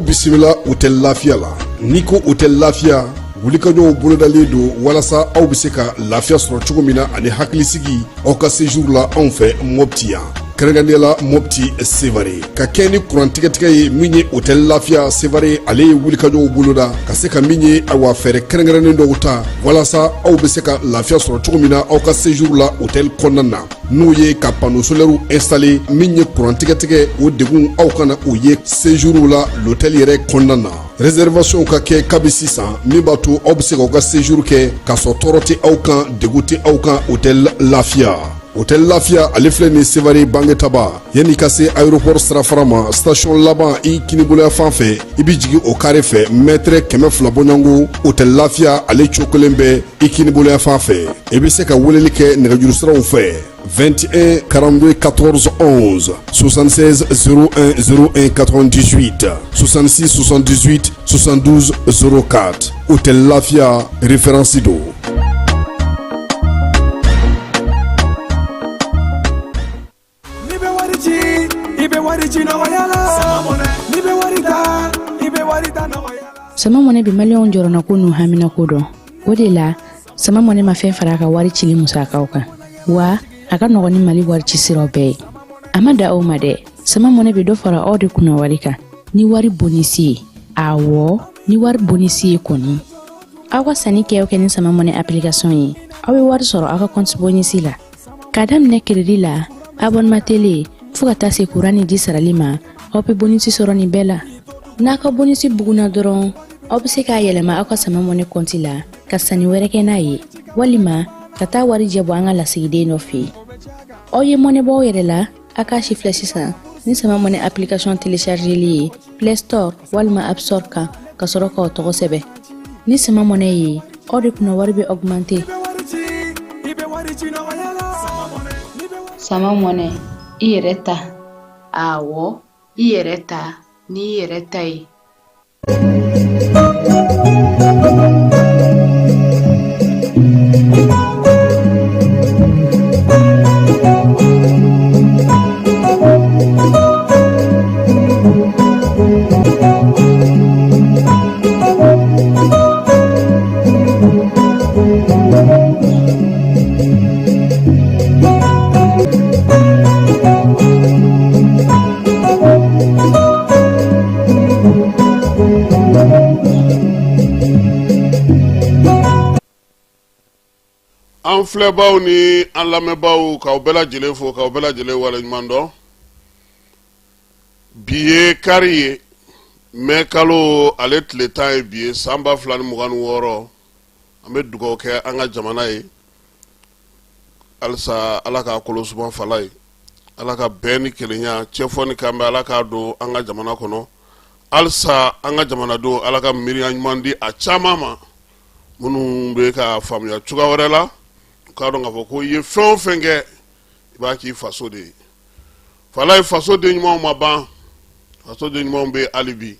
Bisimila hôtel Lafia la niko hôtel Lafia wulikajɔw bolodalen do walasa aw bɛ se ka lafiya sɔrɔ cogo min na ani hakilisigi aw ka séjour la anw fɛ Mopti yan kɛrɛnkɛrɛnnenya Mopti Sevare ka kɛ ni kurantigɛtigɛ ye min ye hôtel Lafia Sevare ale ye wulikajɔw boloda ka se ka min ye awa fɛɛrɛ kɛrɛnkɛrɛnnen dɔw ta walasa aw bɛ se ka lafiya sɔrɔ cogo min na aw ka séjour la hôtel kɔnɔna na n'o ye ka panneau solaire installé min ye kurantigɛtigɛ o degun aw kana o ye séjour la l'hôtel yɛrɛ kɔnɔna na réservation ka kɛ kabi sisan min b'a to aw bɛ se k'aw ka séjour kɛ k'a sɔrɔ tɔɔrɔ tɛ aw kan degun tɛ aw kan hôtel Lafia. Hôtel Lafia ale filɛ nin Sevare Bangetaba yanni ka se aéroport sirafara ma station laban i kiniboloya fan fɛ i bi jigin o carré fɛ mètre 200 bɔɲɔngo hôtel Lafia ale cokolen bɛ i kiniboloya fan fɛ i bi se ka weleli kɛ nɛgɛjuru siraw fɛ 21 42 14 11 76 01 01 98 66 78 72 04 hôtel Lafia référence do. Sama mɔnɛ bi maliyɛnw jɔrɔna ko n'u hamina ko dɔn o de la sama mɔnɛ ma fɛn fara a ka wari cili musakaw kan wa a ka nɔgɔn ni Mali wari ci siraw bɛɛ ye a ma da aw ma dɛ sama mɔnɛ bi dɔ fara aw de kunna wari kan ni wari bonisi ye awɔ ni wari bonisi ye kɔni aw ka sanni kɛ ni sama mɔnɛ application ye aw bɛ wari sɔrɔ aw ka compte bonisi la k'a daminɛ crédit la abonnement télé fo ka taa se courant ni ji sarali ma aw bɛ bonisi sɔrɔ nin bɛɛ la n'a ka bonisi buguna dɔrɔn aw bɛ se k'a yɛlɛma aw ka sama mɔnɛ compte la ka sanni wɛrɛ kɛ n'a ye walima ka taa wari jɛ bɔ an ka lasigiden dɔ fɛ yen aw ye mɔnɛ bɔ aw yɛrɛ la a k'a sifilɛ sisan ni sama mɔnɛ application téléchargeli ye Play Store walima App Store kan ka sɔrɔ k'aw tɔgɔ sɛbɛn ni sama mɔnɛ ye aw de kunna wari bɛ augmenter sama mɔnɛ i yɛrɛ ta awɔ i yɛrɛ ta ni yɛrɛ ta ye. An filɛbaw ni an lamɛnbaw k'aw bɛɛ lajɛlen fo k'aw bɛɛ lajɛlen waleɲuman dɔn bi ye kari ye mai kalo ale tile 10 ye bi ye san 2026 an bɛ dugawu kɛ an ka jamana ye halisa ala k'a kolo suman fala ye ala ka bɛn ni kelenya cɛfɔ ni kanbɛ ala k'a don an ka jamana kɔnɔ halisa an ka jamanadenw ala ka miiriya ɲuman di a caman ma minnu bɛ ka faamuya cogoya wɛrɛ la k'a dɔn k'a fɔ ko i ye fɛn o fɛn kɛ i b'a k'i faso de ye fala ye faso den ɲumanw ma ban faso den ɲumanw bɛ hali bi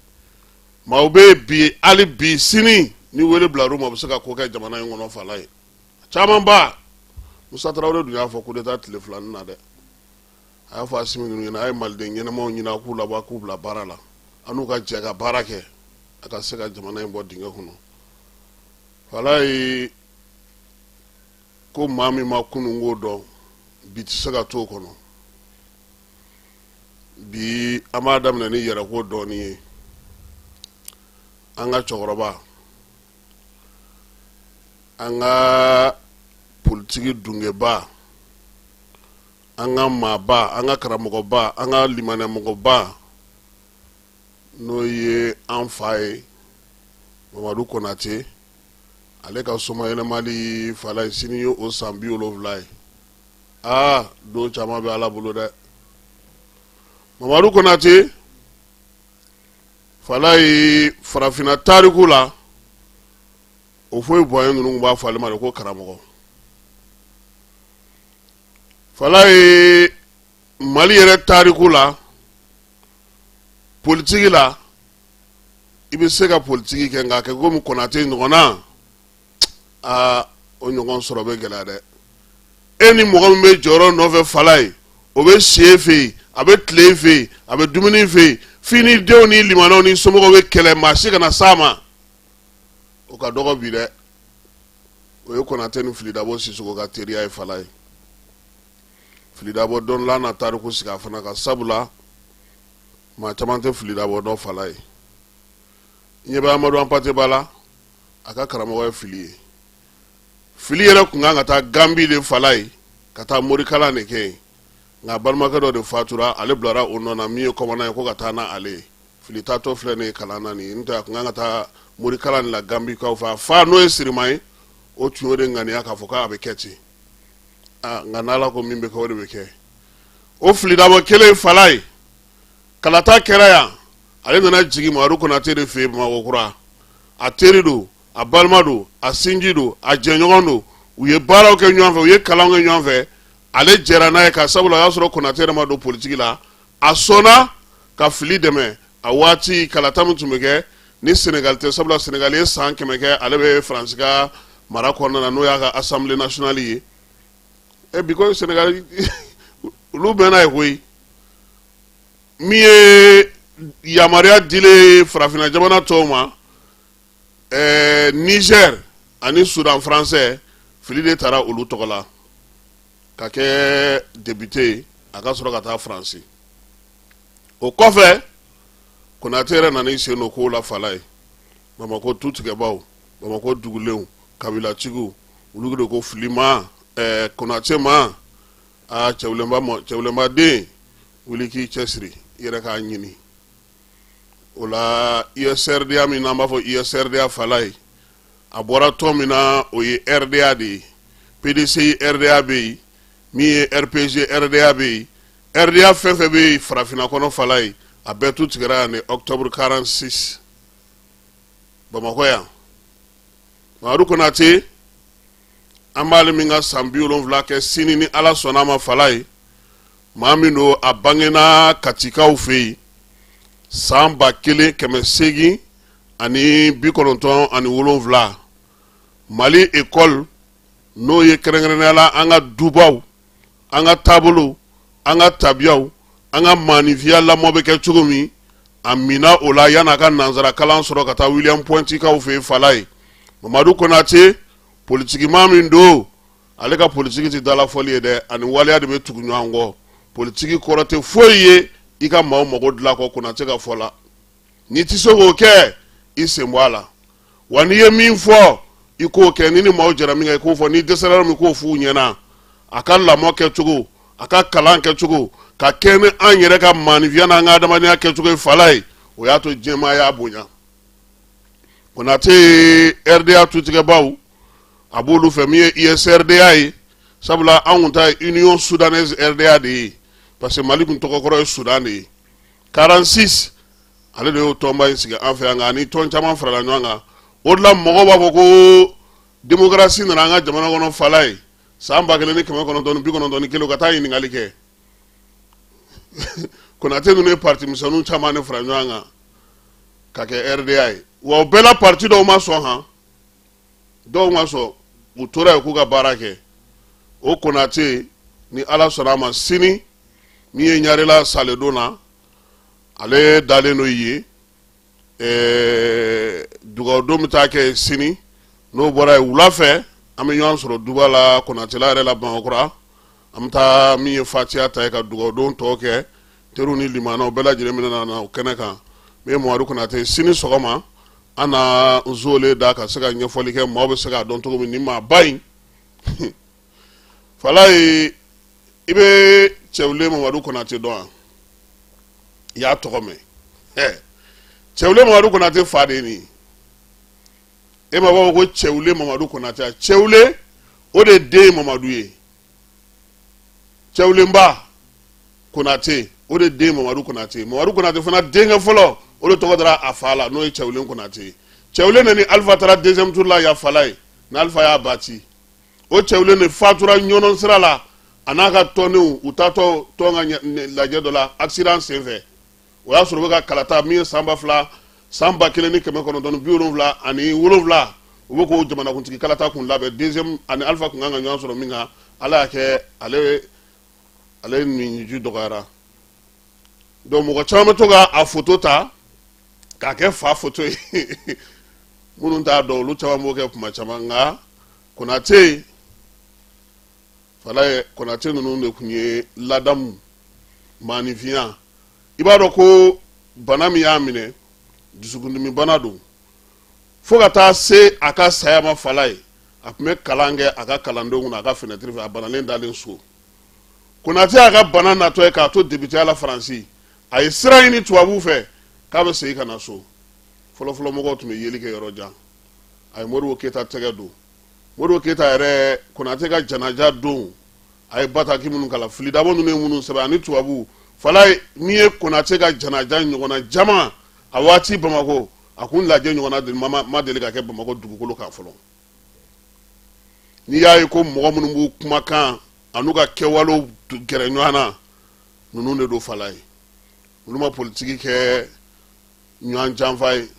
maaw bɛ bi hali bi sini ni wele bilar'u ma u bɛ se ka ko kɛ jamana in kɔnɔ fala ye caman ba Musa Tarawele dun y'a fɔ coup d'état tile 2 na dɛ a y'a fɔ Asimi ninnu ɲɛna a ye maliden ɲɛnamaw ɲini k'u labɔ k'u bila baara la an'u ka jɛ ka baara kɛ a ka se ka jamana in bɔ dingɛ kɔnɔ fala ye ko maa min ma kunun k'o dɔn bi tɛ se ka to o kɔnɔ bi an b'a daminɛ ni yɛrɛko dɔɔni ye an ka cɛkɔrɔba an ka politiki dungeba an ka maaba an ka karamɔgɔba an ka limaniyamɔgɔba n'o ye an fa ye Mamadou Konate ale ka soma yɛlɛmali Falaye sini ye o san 70 ye don caman bɛ Ala bolo dɛ. Mamadou Konate Falaye farafina tariku la o foyi bɔɲɛ ninnu b'a fɔ ale ma de ko karamɔgɔ. Falaye Mali yɛrɛ tariku la politiki la i bɛ se ka politiki kɛ nka kɛ komi Konate ɲɔgɔnna o ɲɔgɔn sɔrɔ bɛ gɛlɛya dɛ. E ni mɔgɔ min bɛ jɔyɔrɔ nɔfɛ Falaye o bɛ si e fɛ yen a bɛ tile e fɛ yen a bɛ dumuni fɛ yen f'i ni denw ni limanaw ni somɔgɔw bɛ kɛlɛ maa si kana s'a ma o ka dɔgɔ bi dɛ. O ye Konate ni Filidabo Sisoko ka teriya ye Falaye. Filidabo dɔnniya na tariku sigi a fana ka sabula maa caman tɛ Filidabo dɔn Falaye. Ɲɛ bɛ Amadu Ampate Bala a ka karamɔgɔ ye Fili ye. Fili yɛrɛ kun kan ka taa Gambi de Falaye ka taa morikalan de kɛ yen nka balimakɛ dɔ de fatura ale bilara o nɔ na min ye kɔmana ye ko ka taa n'ale ye. Fili taatɔ filɛ nin ye kalan na nin ye n'o tɛ a kun kan ka taa morikalan de la Gambi kaw fɛ a fa n'o ye Sirima ye o tun y'o de ŋaniya k'a fɔ k'a bɛ kɛ ten nka n'Ala ko min bɛ kɛ o de bɛ kɛ. O Filidabo kelen Falaye kalata kɛra yan ale nana jigin Mamadou Konate de fɛ yen Bamakɔkura a teri don a balima don a sinji don a jɛɲɔgɔn don u ye baaraw kɛ ɲɔgɔn fɛ u ye kalanw kɛ ɲɔgɔn fɛ ale jɛra n'a ye ka sabula o y'a sɔrɔ Konate yɛrɛ ma don politiki la a sɔnna ka Fili dɛmɛ a waati kalata min tun bɛ kɛ ni Senegal tɛ sabula Senegal ye san 100 kɛ ale bɛ Faransi ka mara kɔnɔna na n'o y'a ka Assemblée nationale ye bi ko Senegal olu bɛnna ye koyi min ye yamaruya dile farafina jamana tɔw ma Niger ani Sudan français Fili de taara olu tɔgɔ la ka kɛ député a ka sɔrɔ ka taa Faransi. O kɔfɛ Konate yɛrɛ nana i sen don kow la Falaye. Bamako tutigɛbaw Bamako dugulenw kabilatigiw olu de ko Fili ma Konate ma cɛwulenba den wuli k'i cɛsiri i yɛrɛ k'a ɲini. O la ISRDA min n'an b'a fɔ ISRDA Falaye a bɔra tɔn min na o ye RDA de ye. PDCI RDA bɛ yen min ye RPG RDA bɛ yen RDA fɛn fɛn bɛ yen farafina kɔnɔ Falaye a bɛɛ tu tigɛra yan ni octobre 46 Bamakɔ yan. Mamadou Konate an b'ale min ka san 70 kɛ sini ni Ala sɔnna ma Falaye maa min don a bangena Katikaw fɛ yen san 1897 Mali école n'o ye kɛrɛnkɛrɛnnenya la an ka dubaw an ka taabolo an ka tabiyaw an ka maanifiya lamɔ bɛ kɛ cogo min a mina o la yan'a ka nanzara kalan sɔrɔ ka taa William Pointikaw fɛ Falaye. Mamadou Konate politikiman min don ale ka politiki tɛ dalafɔli ye dɛ ani waleya de bɛ tugu ɲɔgɔn kɔ. Politiki kɔrɔ tɛ foyi ye i ka maaw mago dilan kɔ Konate ka fɔ la n'i tɛ se k'o kɛ i sen bɔ a la wa n'i ye min fɔ i k'o kɛ ni maaw jɛra min kɛ i k'o fɔ ni dɛsɛra yɔrɔ min k'o f'u ɲɛna a ka lamɔ kɛcogo a ka kalan kɛcogo ka kɛ ni an yɛrɛ ka maanifiya n'an ka adamadenya kɛcogo ye Falaye o y'a to diɲɛmaa y'a bonya. Konate ye RDA tutigɛbaw a b'olu fɛ min ye ISRDA ye sabula an kun ta Union Soudanaise RDA de ye parce que Mali kun tɔgɔ kɔrɔ ye Sudan de ye 46 ale de y'o tɔnba in sigi an fɛ yan nka ani tɔn caman farala ɲɔgɔn kan o de la mɔgɔw b'a fɔ ko démocratie nana an ka jamana kɔnɔ Falaye san 1991 ka taa ɲininkali kɛ Konate ninnu ye parti misɛnninw caman de fara ɲɔgɔn kan ka kɛ RDA ye wa o bɛɛ la parti dɔw ma sɔn han dɔw ma sɔn u tora yen k'u ka baara kɛ o Konate ni Ala sɔnna a ma sini min ye Ɲarela saledon na ale dalen n'o ye dugawudon bɛ taa kɛ sini n'o bɔra yen wula fɛ an bɛ ɲɔgɔn sɔrɔ duba la Konatela yɛrɛ la Bamakɔkura an bɛ taa min ye fatiya ta ye ka dugawudon tɔ kɛ teriw ni limanaw bɛɛ lajɛlen bɛna na o kɛnɛ kan min ye Mamadou Konate sini sɔgɔma an na nzole da ka se ka ɲɛfɔli kɛ maaw bɛ se k'a dɔn cogo min ni maa ba in Falaye i bɛ cɛwule Mamadou Konate dɔn wa i y'a tɔgɔ mɛn cɛwule Mamadou Konate fa de ye nin e ma b'a ko Cɛwule Mamadu Konate Cɛwule o de den Mamadu ye Cɛwulenba Konate o de den Mamadu Konate fana denkɛ fɔlɔ o de tɔgɔ dara a fa la n'o ye Cɛwulen Konate Cɛwule ni Alpha taara deuxième tour la yafala ye ni Alpha y'a bati o Cɛwule ni fatura ɲɔnɔn sira la a n'a ka tɔndenw u taatɔ tɔn ka lajɛ dɔ la accident senfɛ o y'a sɔrɔ u bɛ ka kalata min ye san 1977 ani 7 u bɛ k'o jamanakuntigi kalata kun labɛn deuxième ani Alpha kun kan ka ɲɔgɔn sɔrɔ min kan Ala y'a kɛ ale ninju dɔgɔyara donc mɔgɔ caman bɛ to ka a photo ta k'a kɛ fa photo ye minnu t'a dɔn olu caman b'o kɛ kuma caman nka Konate Konate ninnu de kun ye ladamu maanifinya i b'a dɔn ko bana min y'a minɛ dusukundimi bana don fo ka taa se a ka saya ma Fala ye a tun bɛ kalan kɛ a ka kalandenw kunna a ka fenêtre fɛ a banalen dalen so Konate y'a ka bana natɔ ye k'a to député la Faransi a ye sira ɲini tubabuw fɛ k'a bɛ segin ka na so fɔlɔfɔlɔ mɔgɔw tun bɛ yeli kɛ yɔrɔ jan a ye Modibo Keyita tɛgɛ don Modibo Keyita yɛrɛ Konate ka janaja don a ye bataki minnu kala filidabo ninnu ye minnu sɛbɛn ani tubabuw Fala ye min ye Konate ka janaja ɲɔgɔnna jama a waati Bamako a kun lajɛ ɲɔgɔnna de ma deli ka kɛ Bamako dugukolo kan fɔlɔ n'i y'a ye ko mɔgɔ minnu b'u kumakan an'u ka kɛwalew gɛrɛ ɲɔgɔn na ninnu de don Fala ye olu ma politiki kɛ ɲɔgɔn janfa ye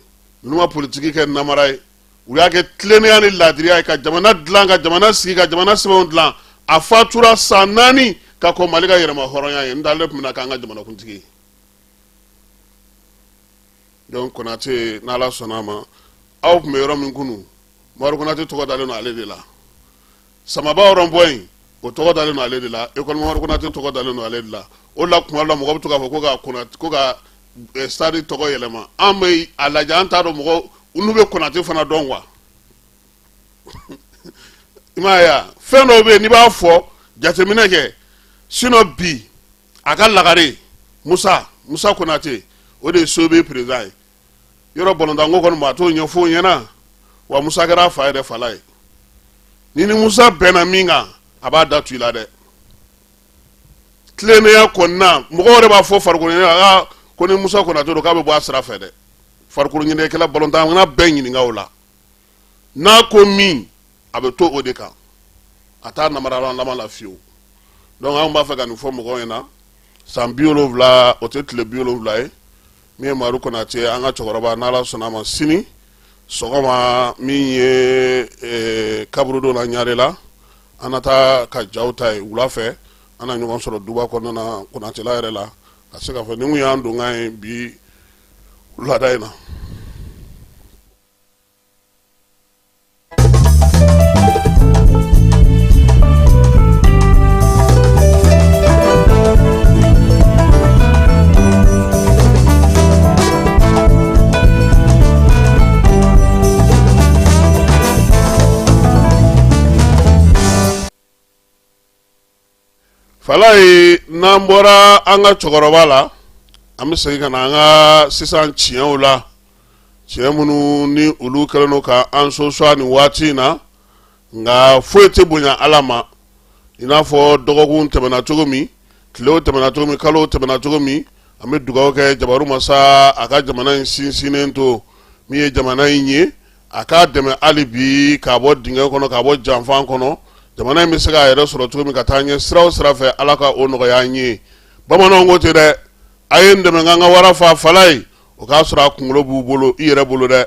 olu ma politiki kɛ namara ye u y'a kɛ tilennenya ni laadiriya ye ka jamana dilan ka jamana sigi ka jamana sɛbɛnw dilan a fatura san 4 ka kɔn Mali ka yɛrɛma hɔrɔnya ye n t'ale tun bɛna k'an ka jamanakuntigi ye donc Konate n'Ala sɔnna a ma aw tun bɛ yɔrɔ min kunu Mamadu Konate tɔgɔ dalen don ale de la Samaba rond-point in o tɔgɔ dalen don ale de la école Mamadu Konate tɔgɔ dalen don ale de la o la kuma la mɔgɔ bɛ to k'a fɔ ko ka stade tɔgɔ yɛlɛma an bɛ a lajɛ an t'a dɔn mɔgɔ olu bɛ Konate fana dɔn wa i m'a ye fɛn dɔw bɛ yen n'i b'a fɔ jateminɛ kɛ sinon bi a ka lagare Musa Konate o de ye Sobe président ye yɔrɔ bɔlɔntanko kɔni ma t'o ɲɛfɔ o ɲɛna wa Musa kɛra a fa yɛrɛ Fala ye ni Musa bɛnna min kan a b'a da tu i la dɛ tilennenya kɔnɔna mɔgɔw yɛrɛ b'a fɔ farikolo ɲɛnajɛ ko ni Musa Konate don k'a bɛ bɔ a sira fɛ dɛ farikolo ɲɛnajɛkɛla bɔlɔntan kana bɛɛ ɲininka o la n'a ko min a bɛ to o de kan a t'a namarala la fiyewu donc an b'a fɛ ka nin fɔ mɔgɔw ɲɛna san 70 o tɛ tile 70 ye min ye Mamadu Konate an ka cɛkɔrɔba n'Ala sɔnna a ma sini sɔgɔma min ye kaburu don na Ɲarela an na taa ka jaw ta ye wula fɛ an na ɲɔgɔn sɔrɔ duba kɔnɔna na Konatela yɛrɛ la ka se k'a fɔ ni mun y'an donkan ye bi wulada in na. Fala ye n'an bɔra an ka cɛkɔrɔba la an bɛ segin ka na an ka sisan tiɲɛw la tiɲɛ minnu ni olu kɛlen don ka an sosua nin waati in na nka foyi tɛ bonya Ala ma i n'a fɔ dɔgɔkun tɛmɛna cogo min tilew tɛmɛna cogo min kalow tɛmɛna cogo min an bɛ dugawu kɛ Jabaru masa a ka jamana in sinsinnen to min ye jamana in ye a k'a dɛmɛ hali bi k'a bɔ dingɛ kɔnɔ k'a bɔ janfan kɔnɔ jamana in bɛ se k'a yɛrɛ sɔrɔ cogo min ka taa ɲɛ sira o sira fɛ Ala ka o nɔgɔya an ye bamananw ko ten dɛ a ye n dɛmɛ k'an ka wara fa Fala ye o k'a sɔrɔ a kunkolo b'u bolo i yɛrɛ bolo dɛ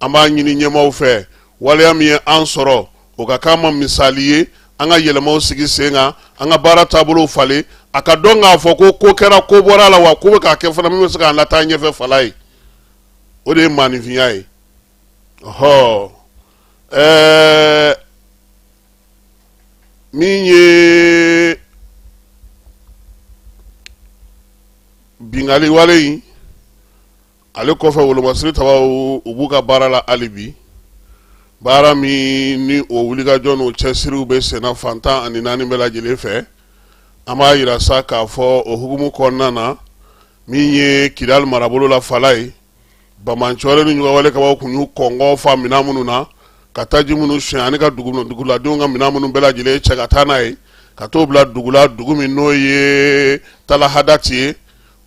an b'a ɲini ɲɛmaaw fɛ waleya min ye an sɔrɔ o ka k'an ma misali ye an ka yɛlɛmaw sigi sen kan an ka baara taabolow falen a ka dɔn k'a fɔ ko kɛra ko bɔra la wa ko bɛ k'a kɛ fana min bɛ se k'an lataa ɲɛfɛ Fala ye o de ye maanifinya ye ɔhɔ min ye bingali wale in ale kɔfɛ wolomasiri tabaw u b'u ka baara la hali bi baara min ni o wulikajɔ n'o cɛsiriw bɛ senna fantan ani naani bɛɛ lajɛlen fɛ an b'a yira sa k'a fɔ o hukumu kɔnɔna na min ye Kidali marabolo la Fala ye Bamancɔre ni Ɲugawale kabaw kun y'u kɔngɔ fa minɛn minnu na ka taji minnu siyɛn ani ka duguladenw ka minɛn minnu bɛɛ lajɛlen cɛ ka taa n'a ye ka t'o bila dugu la dugu min n'o ye talahadati ye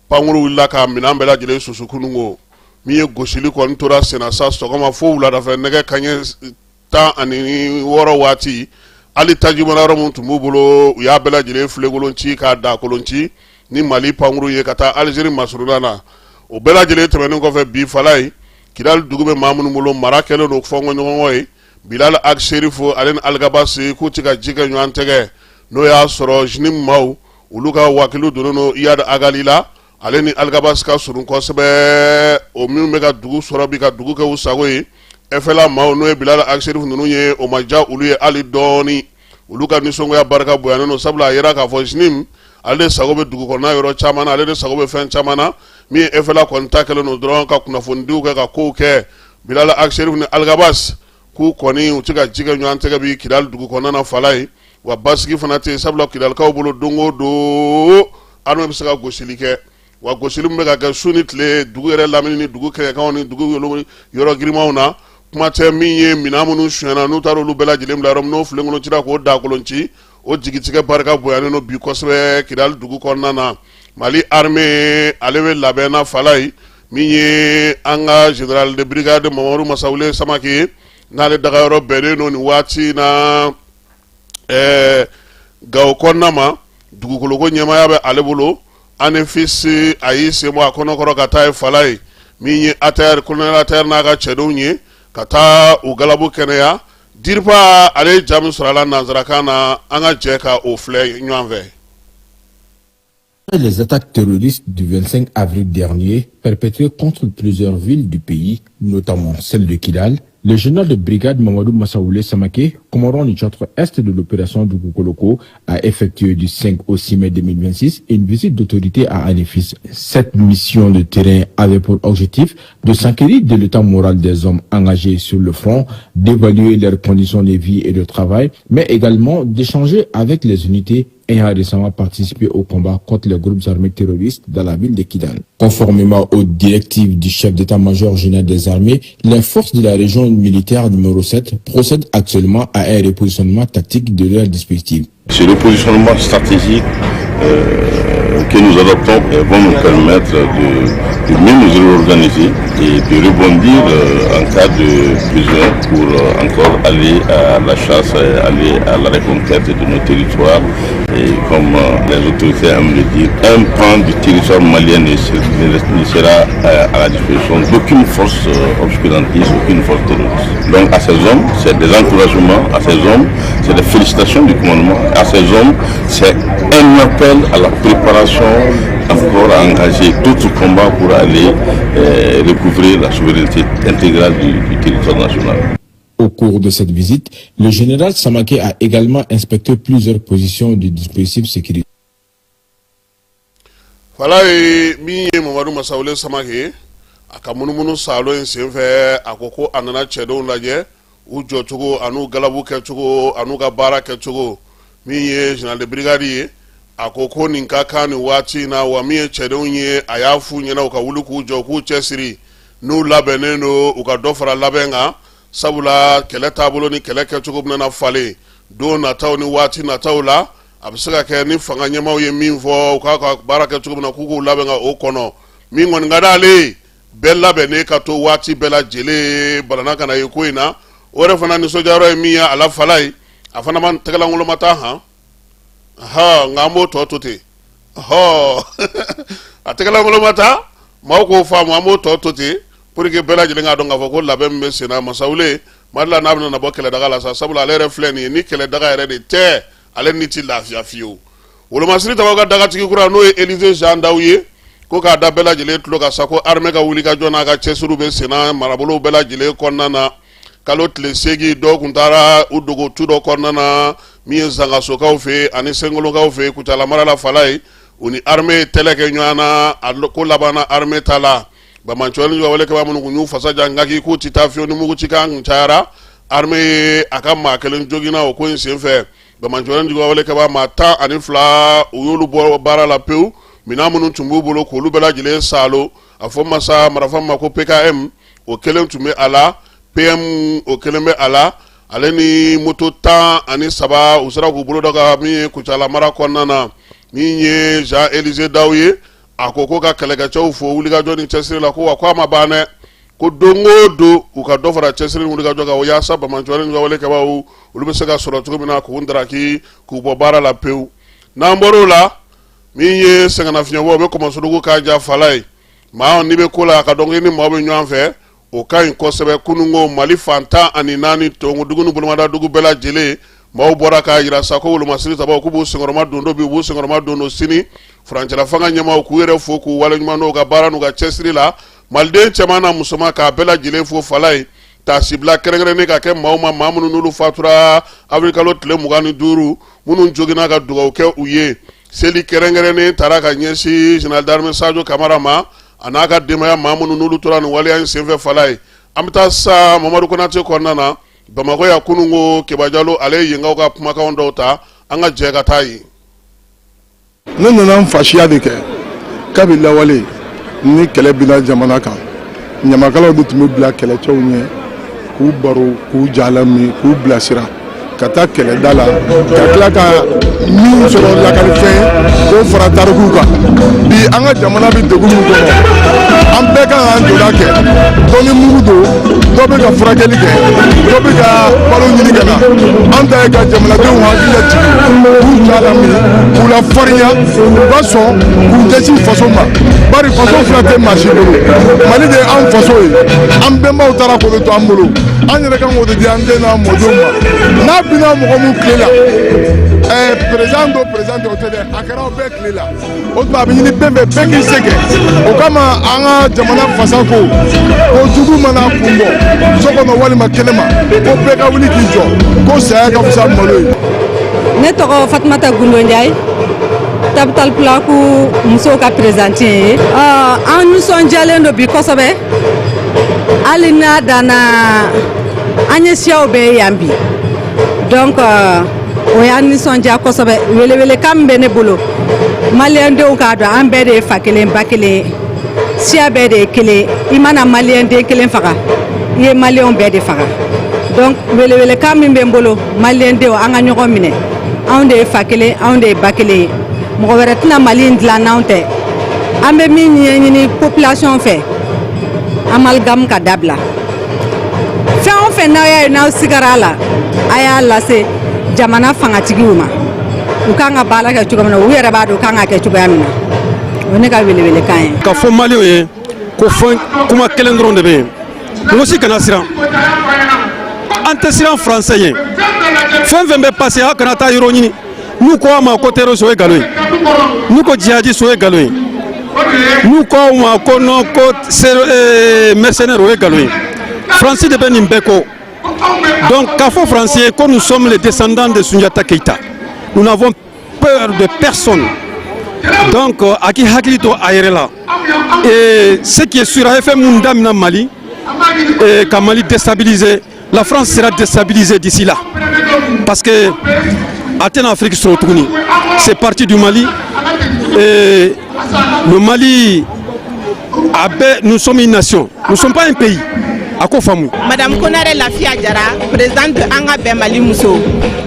pankuru wulila ka minɛn bɛɛ lajɛlen susu kununko min ye gosili kɔni tora senna sa sɔgɔma fo wuladafɛ nɛgɛ kanɲɛ 16 waati hali tajimana yɔrɔ min tun b'u bolo u y'a bɛɛ lajɛlen filenkolon ci k'a da kolon ci ni Mali pankuru ye ka taa Alizeri masuruna na o bɛɛ lajɛlen tɛmɛnen kɔfɛ bi Falaye Kidal dugu bɛ maa minnu bolo mara kɛlen don fɔnkɔɲɔgɔnkɔ ye Bilal ak Serifo ale ni Algabasi k'u ti ka ji kɛ ɲɔgɔn tɛgɛ n'o y'a sɔrɔ Jnim Maw olu ka wakilu donnen don Iyad Agali la ale ni Algabasi ka surun kosɛbɛ o minnu bɛ ka dugu sɔrɔ bi ka dugu kɛ u sago ye FLA Maw n'o ye Bilal ak Serif ninnu ye o ma diya olu ye hali dɔɔni olu ka nisɔngoya barika bonyanen don sabula a yera k'a fɔ Jnim ale de sago bɛ dugu kɔnɔna yɔrɔ caman na ale de sago bɛ fɛn caman na min ye FLA kɔni ta kɛlen don dɔrɔn ka kunnafonidiw kɛ ka kow kɛ Bilal ak Serif ni Algabasi k'u kɔni u ti ka ji kɛ ɲɔgɔn tɛgɛ bi Kidal dugu kɔnɔna na Falaye wa basigi fana tɛ sabula Kidalikaw bolo don o don armée bɛ se ka gosili kɛ wa gosili min bɛ ka kɛ su ni tile dugu yɛrɛ lamini ni dugu kɛɲɛkanw ni dugu yɔrɔ girimanw na kuma tɛ min ye minɛn minnu sonyɛna n'u taara olu bɛɛ lajɛlen bila yɔrɔ min n'o filenkolon cira k'o da kolon ci o jigitigɛ barika bonyanen don bi kosɛbɛ Kidal dugu kɔnɔna na Mali armée ale bɛ labɛn na Falaye min ye an ka général de brigade Mamadu Masawule Samake ye n'ale dagayɔrɔ bɛnnen don nin waati na Gawo kɔnɔna ma dugukoloko ɲɛmaya bɛ ale bolo ani fils a y'i sen bɔ a kɔnɔkɔrɔ ka taa ye Falaye min ye ATR colonel ATR n'a ka cɛdenw ye ka taa u galabu kɛnɛya Dirpa ale ye jaa min sɔrɔ a la nanzarakan na an ka jɛ ka o filɛ ɲɔgɔn fɛ. Les attaques terroristes du 25 avril dernier perpétrées contre plusieurs villes du pays, notamment celle de Kidal, le général de brigade Mamadou Massaoulé Samake, commandant du centre est de l'opération du Kukoloko, a effectué du 5 au 6 mai 2026 une visite d'autorité à Anifis. Cette mission de terrain avait pour objectif de s'enquérir de l'état moral des hommes engagés sur le front, d'évaluer leurs conditions de vie et de travail, mais également d'échanger avec les unités ayant récemment participé au combat contre les groupes armés terroristes dans la ville de Kidal. Conformément aux directives du chef d'état-major général des armées, les forces de la région militaire numéro 7 procèdent actuellement à un repositionnement tactique de leur dispositif. Ce repositionnement stratégique que nous adoptons vont nous permettre de mieux nous réorganiser et de rebondir en cas de besoin pour encore aller à la chasse, aller à la reconquête de nos territoires. Et comme les autorités aiment le dire, un pan du territoire malien ne sera à la disposition d'aucune force obscurantiste, aucune force terroriste. Donc à ces hommes, c'est des encouragements, à ces hommes, c'est des félicitations du commandement, à ces hommes, c'est un appel à la préparation encore à engager d'autres combats pour aller recouvrir la souveraineté intégrale du territoire national. Au cours de cette visite, le général Samake a également inspecté plusieurs positions du dispositif sécuritaire. Falaye min ye Mamadou Massaoulé Samake a ka munumunu salo in senfɛ a ko ko a nana cɛdenw lajɛ u jɔcogo an'u galabu kɛcogo an'u ka baara kɛcogo min ye général de brigade ye a ko nin ka kan nin waati na wa min ye cɛdenw ye a y'a f'u ɲɛna u ka wuli k'u jɔ k'u cɛsiri n'u labɛnnen don u ka dɔ fara labɛn kan sabula kɛlɛ taabolo ni kɛlɛ kɛcogo bɛna falen don nataw ni waati nataw la a bɛ se ka kɛ ni fanga ɲɛmaw ye min fɔ u k'a ka baara kɛcogo min na k'u k'u labɛn ka o kɔnɔ min kɔni ka d'ale ye bɛɛ labɛnnen ka to waati bɛɛ lajɛlen balana ka na ye ko in na o yɛrɛ fana nisɔndiyayɔrɔ ye min ye a la Falaye a fana ma tɛgɛlankolon ma taa han nka an b'o tɔ to ten a tɛgɛlankolon ma taa maaw k'o faamu an b'o tɔ to ten pour que bɛɛ lajɛlen k'a dɔn k'a fɔ ko labɛn min bɛ sen na Massaoulé Mali la n'a bɛna na bɔ kɛlɛdaga la sa sabula ale yɛrɛ filɛ nin ye ni kɛlɛdaga yɛrɛ de tɛ ale ni ti lafiya fiyewu wolomasiri tabaw ka dagatigi kura n'o ye Élisée Jean Daw ye ko k'a da bɛɛ lajɛlen tulo ka sa ko armée ka wuli ka jɔ n'a ka cɛsiriw bɛ sen na marabolow bɛɛ lajɛlen kɔnɔna na kalo tile 8 dɔw kun taara u dogo tu dɔ kɔnɔna na min ye Zangasokaw fɛ ani Sengolokaw fɛ Kucala mara la Falaye u ni armée tɛlɛ kɛ ɲɔgɔn na a ko labanna armée ta la Bamancɔni jɔ wale kɛba minnu kun y'u fasa jan ngaki k'u ti taa fiyewu ni mugu ci kan kun cayara armée ye a ka maa kelen jogina o ko in senfɛ Bamancɔni jɔ wale kɛba maa 12 u y'olu bɔ baara la pewu minɛn minnu tun b'u bolo k'olu bɛɛ lajɛlen salo a fɔ masa marifa ma ko PKM o kelen tun bɛ a la PM o kelen bɛ a la ale ni moto 13 u sera k'u bolo da ka min ye Kucala mara kɔnɔna na min ye Jean Élisée Daw ye a ko ko ka kɛlɛkɛcɛw fo wulikajɔ ni cɛsiri la ko wa ko a ma ban dɛ ko don o don u ka dɔ fara cɛsiri ni wulikajɔ kan o yaasa Bamanjɔ ni wale kɛbaaw olu bɛ se ka sɔrɔ cogo min na k'u ndaraki k'u bɔ baara la pewu n'an bɔr'o la min ye sɛgɛnnafiɲɛbɔ o bɛ kɔmɔsologo k'a ja fala ye maa n'i bɛ ko la a ka dɔn ni maaw bɛ ɲɔgɔn fɛ o ka ɲi kosɛbɛ kunungo Mali fan 14 Tongodugu ni Bolomadadugu bɛɛ lajɛlen maaw bɔra k'a jira sa ko wolomasiri sabaw k'u b'u senkɔrɔma don dɔ bi u b'u senkɔrɔma don dɔ sini furancɛla fanga ɲɛmaaw k'u yɛrɛ fo k'u waleɲuman n'u ka baara n'u ka cɛsiri la maliden cɛman na musoman k'a bɛɛ lajɛlen fo fala ye taasibila kɛrɛnkɛrɛnnen ka kɛ maaw ma maa minnu n'olu fatura avril kalo tile 25 minnu joginna ka dugawu kɛ u ye seli kɛrɛnkɛrɛnnen taara ka ɲɛsin Général d'armée Sadio Kamara ma a n'a ka denbaya maa minnu n'olu tora nin waleya in senfɛ fala ye an bɛ taa sa Mamadu Konate kɔnɔna na Bamakɔ ya kunungo Keba Jalo ale ye yenkaw ka kumakan dɔw ta an ka jɛ ka taa yen ne nana n fasiya de kɛ kabi lawale ni kɛlɛ bila jamana kan ɲamakalaw de tun bɛ bila kɛlɛcɛw ɲɛ k'u baro k'u jalami k'u bilasira ka taa kɛlɛda la ka tila ka min sɔrɔ lakalifɛn k'o fara tariku kan bi an ka jamana bɛ degun min kɔnɔ an bɛɛ kan k'an jɔda kɛ dɔ ni mugu don dɔ bɛ ka furakɛli kɛ dɔ bɛ ka balo ɲini ka na an ta ye ka jamanadenw hakili jigin k'u jalami k'u lafarinya u ka sɔn k'u ɲɛsin faso ma bari faso fila tɛ maa si bolo Mali de ye an faso ye an bɛnbaw taara k'olu to an bolo an yɛrɛ kan k'o de di an den n'a mɔdenw ma n'a bina mɔgɔ min tile la président do président o tɛ dɛ a kɛra aw bɛɛ tile la o tuma a bɛ ɲini bɛɛ fɛ bɛɛ k'i se kɛ o kama an ka jamana fasa ko jugu mana kun bɔ so kɔnɔ walima kɛnɛma ko bɛɛ ka wuli k'i jɔ ko saya ka fisa malo ye. Ne tɔgɔ Fatumata Gundo Ndiaye Capital Plaku musow ka présidente ye an nisɔndiyalen don bi kosɛbɛ hali n'a danna an ye siyaw bɛɛ yan bi donc o y'an nisɔndiya kosɛbɛ welewelekan min bɛ ne bolo maliyɛndenw k'a dɔn an bɛɛ de ye fa kelen ba kelen siya bɛɛ de ye kelen i mana maliyɛnden kelen faga i ye maliyɛnw bɛɛ de faga donc welewelekan min bɛ n bolo maliyɛndenw an ka ɲɔgɔn minɛ anw de ye fa kelen anw de ye ba kelen ye mɔgɔ wɛrɛ tɛna Mali in dilan n'anw tɛ an bɛ min ɲɛɲini population fɛ amalgame ka dabila fɛn o fɛn n'aw y'a ye n'aw sigara a la a y'a lase jamana fangatigiw ma u kan ka baara kɛ cogo min na u yɛrɛ b'a dɔn u kan ka kɛ cogoya min na o ne ka welewelekan ye ka fɔ Maliw ye ko fɛn kuma kelen dɔrɔn de bɛ yen n ko si kana siran an tɛ siran français ye fɛn fɛn bɛ passé aw kana taa yɔrɔ ɲini n'u ko a ma ko terroriste o ye nkalon ye n'u ko djihadiste o ye nkalon ye n'u ko a ma ko non ko mercenaire o ye nkalon ye France de bɛ nin bɛɛ kɔ donc k'a fɔ français ye ko nous sommes les descendants de Sunjata Keita nous n'avons peur de personne donc a k'i hakili to a yɛrɛ la et ce qui est sûr a ye fɛn mun damina Mali ka Mali déstabiliser la France sera déstabilisée d'ici là parce que a tɛna Afrique sɔrɔ tuguni c'est parti du Mali et le Mali a bɛɛ nous sommes une nation nous ne sommes pas un pays a ko faamu. Madame Konare Lafiya Jara présidente de an ka bɛn Mali muso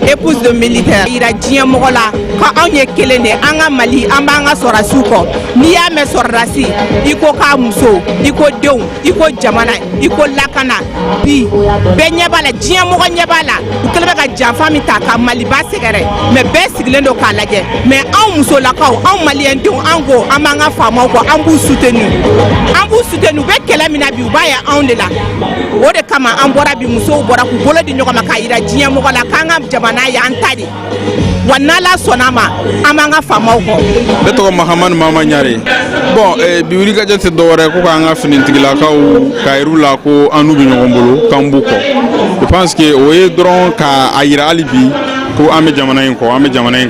épouse de militaire yira diɲɛ mɔgɔ la ko anw ye kelen de an ka Mali an b'an ka sɔrɔdasiw kɔ n'i y'a mɛn sɔrɔdasi i ko k'a muso i ko denw i ko jamana i ko lakana bi bɛɛ ɲɛ b'a la diɲɛ mɔgɔ ɲɛ b'a la u kɛlen bɛ ka janfa min ta ka Maliba sɛgɛrɛ mais bɛɛ sigilen don k'a lajɛ mais anw musolakaw anw maliyɛndenw an ko an b'an ka faamaw kɔ an b'u soutenir u bɛ kɛlɛ min na bi u b'a ye anw de la o de kama an bɔra bi musow bɔra k'u bolo di ɲɔgɔn ma k'a yira diɲɛ mɔgɔ la k'an ka jamana ye an ta de wa n'Ala sɔnna ma an b'an ka faamaw kɔ. Ne tɔgɔ Mahamani Mama Ɲare bon bi wulikajɔ tɛ dɔwɛrɛ ko k'an ka finitigilakaw k'a yir'u la ko an n'u bɛ ɲɔgɔn bolo k'an b'u kɔ je pense que o ye dɔrɔn k'a yira hali bi ko an bɛ jamana in kɔ an bɛ jamana in kan.